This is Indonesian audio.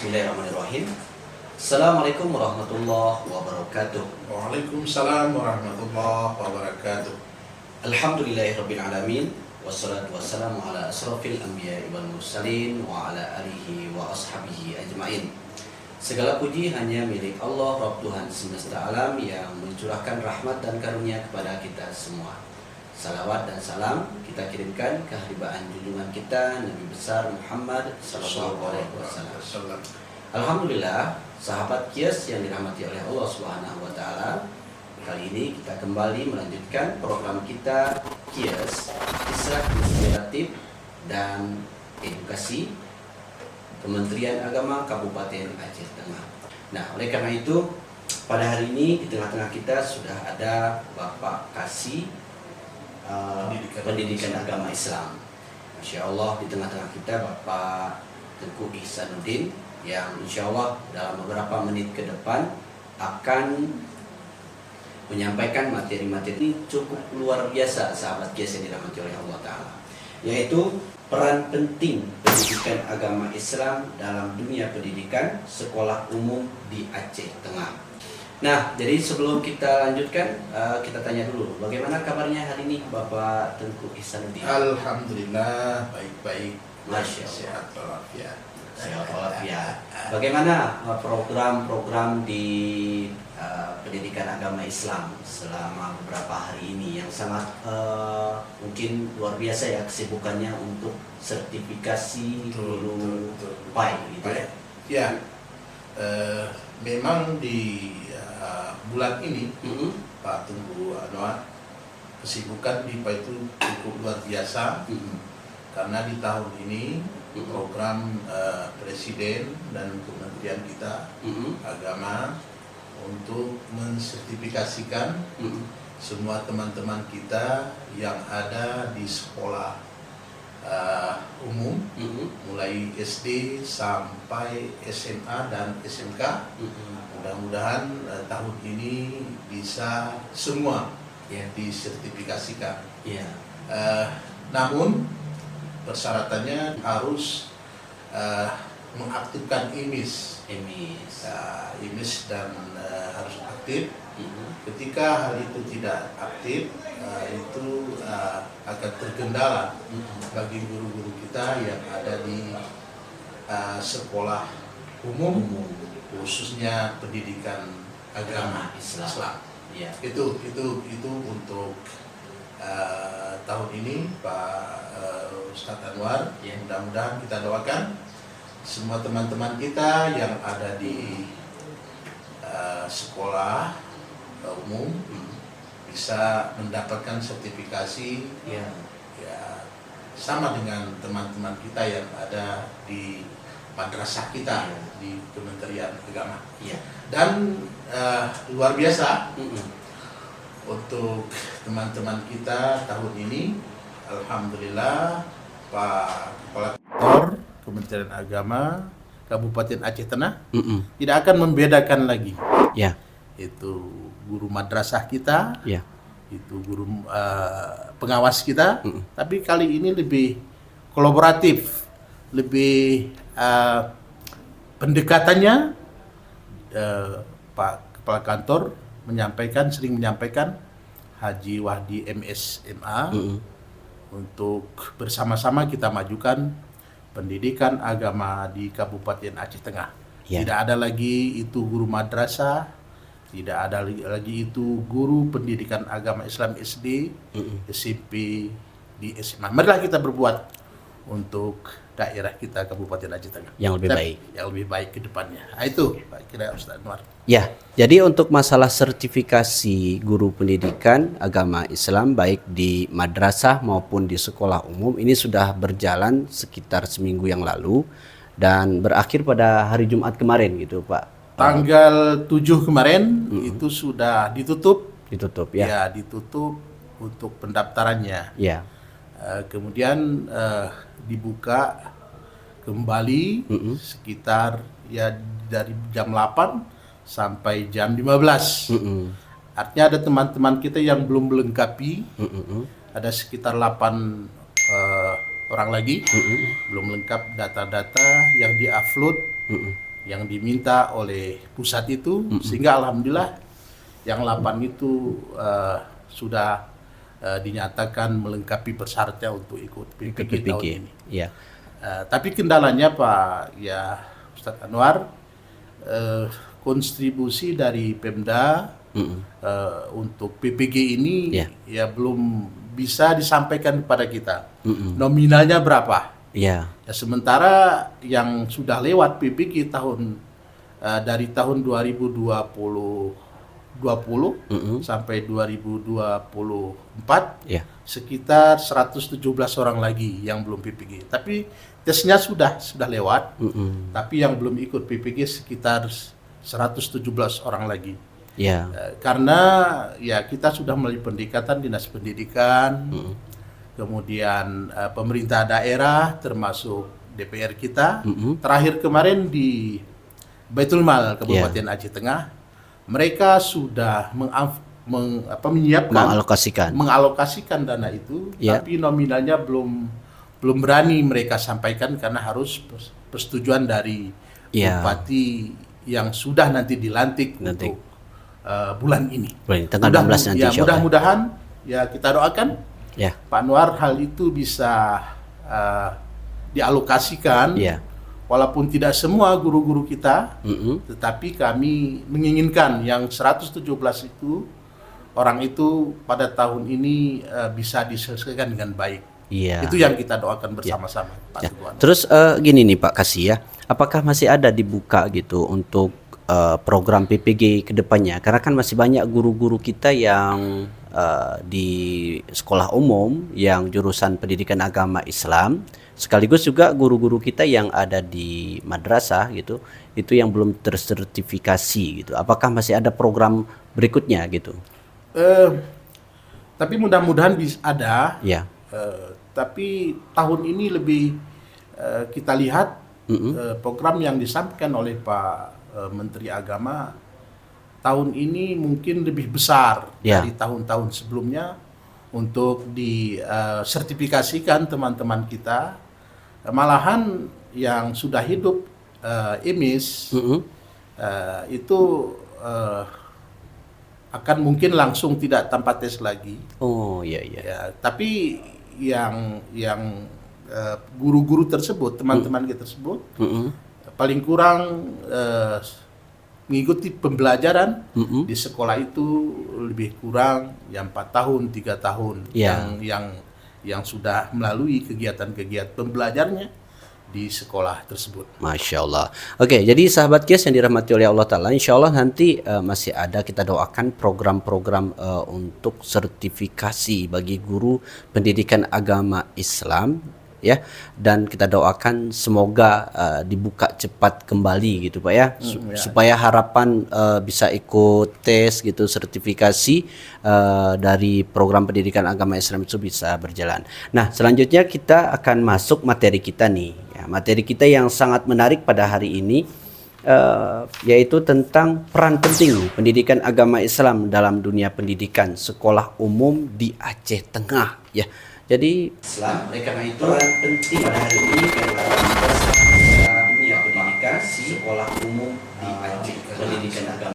Bismillahirrahmanirrahim. Assalamualaikum warahmatullahi wabarakatuh. Waalaikumsalam warahmatullahi wabarakatuh. Alhamdulillahirabbil alamin wassalatu wassalamu ala asrofil anbiya'i wal mursalin wa ala alihi wa ashabihi ajmain. Segala puji hanya milik Allah, Rabb Tuhan semesta alam yang mencurahkan rahmat dan karunia kepada kita semua. Salawat dan salam kita kirimkan ke haribaan junjungan kita Nabi besar Muhammad sallallahu alaihi wasallam. Alhamdulillah, sahabat Qiyas yang dirahmati oleh Allah Subhanahu wa taala. Kali ini kita kembali melanjutkan program kita Qiyas, Kisah Inspiratif dan Edukasi Kementerian Agama Kabupaten Aceh Tengah. Nah, oleh karena itu pada hari ini di tengah-tengah kita sudah ada Bapak Kasih Pendidikan Agama Islam. Masya Allah, di tengah-tengah kita Bapak Tengku Ihsanuddin yang insya Allah dalam beberapa menit ke depan akan menyampaikan materi-materi cukup luar biasa, sahabat Qiyas yang dirahmati oleh Allah Ta'ala, yaitu peran penting pendidikan agama Islam dalam dunia pendidikan sekolah umum di Aceh Tengah. Nah, jadi sebelum kita lanjutkan, kita tanya dulu, bagaimana kabarnya hari ini Bapak Tengku Ihsanuddin? Alhamdulillah baik-baik, Masya Allah. sehat walafiat. Sehat walafiat. Bagaimana program-program di pendidikan agama Islam selama beberapa hari ini yang sangat mungkin luar biasa ya kesibukannya untuk sertifikasi guru PAI gitu ya? Ya, memang di bulan ini Pak Tunggu Anwar kesibukan di PAI itu cukup luar biasa karena di tahun ini program Presiden dan Kementerian kita Agama untuk mensertifikasikan semua teman-teman kita yang ada di sekolah umum mulai SD sampai SMA dan SMK. Mudah-mudahan tahun ini bisa semua disertifikasikan. Namun persyaratannya harus mengaktifkan IMIS dan harus aktif. Ketika hal itu tidak aktif, itu akan terkendala bagi guru-guru kita yang ada di sekolah umum, khususnya pendidikan agama Islam. Itu untuk tahun ini Pak Ustadz Anwar. Mudah-mudahan kita doakan semua teman-teman kita yang ada di sekolah umum bisa mendapatkan sertifikasi ya sama dengan teman-teman kita yang ada di madrasah kita di Kementerian Agama. Dan luar biasa untuk teman-teman kita tahun ini, alhamdulillah Pak Kepala Kantor Kementerian Agama Kabupaten Aceh Tengah tidak akan membedakan lagi. Itu guru madrasah kita, itu guru pengawas kita, tapi kali ini lebih kolaboratif, lebih pendekatannya Pak Kepala Kantor sering menyampaikan Haji Wahdi MSMA untuk bersama-sama kita majukan pendidikan agama di Kabupaten Aceh Tengah. Tidak ada lagi itu guru madrasah, tidak ada lagi itu guru pendidikan agama Islam SD, SMP, di SMA. Marilah kita berbuat untuk daerah kita Kabupaten Aceh Tengah yang lebih baik ke depannya. Itu Pak kira Ustaz Anwar. Ya, jadi untuk masalah sertifikasi guru pendidikan agama Islam baik di madrasah maupun di sekolah umum ini sudah berjalan sekitar seminggu yang lalu dan berakhir pada hari Jumat kemarin gitu Pak. Tanggal 7 kemarin itu sudah ditutup ya. Ditutup untuk pendaftarannya. Kemudian dibuka kembali sekitar dari jam 8 sampai jam 15. Artinya ada teman-teman kita yang belum melengkapi, ada sekitar 8 orang lagi belum lengkap data-data yang diupload yang diminta oleh pusat itu, sehingga alhamdulillah yang 8 itu sudah dinyatakan melengkapi persyaratnya untuk ikut PPG tahun ini. Ya. Tapi kendalanya Pak ya Ustadz Anwar, kontribusi dari Pemda untuk PPG ini ya belum bisa disampaikan kepada kita. Nominalnya berapa? Ya, sementara yang sudah lewat PPG dari tahun 2020 sampai 2024 sekitar 117 orang lagi yang belum PPG. Tapi tesnya sudah lewat. Tapi yang belum ikut PPG sekitar 117 orang lagi. Karena ya kita sudah melalui pendekatan Dinas Pendidikan, kemudian pemerintah daerah termasuk DPR kita. Terakhir kemarin di Baitul Mal Kabupaten Aceh Tengah, mereka sudah mengalokasikan dana itu, tapi nominalnya belum berani mereka sampaikan karena harus persetujuan dari bupati yang sudah nanti dilantik untuk bulan ini. Tanggal 16 nanti. Mudah-mudahan ya kita doakan Pak Anwar hal itu bisa dialokasikan. Walaupun tidak semua guru-guru kita, tetapi kami menginginkan yang 117 itu orang itu pada tahun ini bisa diselesaikan dengan baik. Itu yang kita doakan bersama-sama, Pak Tuan. Terus gini nih Pak Kasih ya, apakah masih ada dibuka gitu untuk program PPG ke depannya? Karena kan masih banyak guru-guru kita yang di sekolah umum yang jurusan pendidikan agama Islam, sekaligus juga guru-guru kita yang ada di madrasah gitu, itu yang belum tersertifikasi gitu. Apakah masih ada program berikutnya gitu? Tapi mudah-mudahan bisa ada. Tapi tahun ini lebih kita lihat program yang disampaikan oleh Pak Menteri Agama tahun ini mungkin lebih besar dari tahun-tahun sebelumnya untuk disertifikasikan teman-teman kita. Malahan yang sudah hidup IMIS itu akan mungkin langsung tidak tanpa tes lagi. Tapi yang guru-guru tersebut, teman-teman kita tersebut, paling kurang mengikuti pembelajaran di sekolah itu lebih kurang 4 tahun, 3 tahun yang sudah melalui kegiatan-kegiatan pembelajarnya di sekolah tersebut. Masya Allah. Oke, jadi sahabat Kias yang dirahmati oleh Allah Ta'ala, insya Allah nanti masih ada, kita doakan program-program untuk sertifikasi bagi guru pendidikan agama Islam ya, dan kita doakan semoga dibuka cepat kembali gitu Pak ya, supaya harapan bisa ikut tes gitu, sertifikasi dari program pendidikan agama Islam itu bisa berjalan. Nah selanjutnya kita akan masuk materi kita nih ya, materi kita yang sangat menarik pada hari ini, yaitu tentang peran penting pendidikan agama Islam dalam dunia pendidikan sekolah umum di Aceh Tengah ya. Jadi Islam, oleh karena itu peran penting pada hari ini adalah dunia pendidikan sekolah umum di Aceh, pendidikan agama.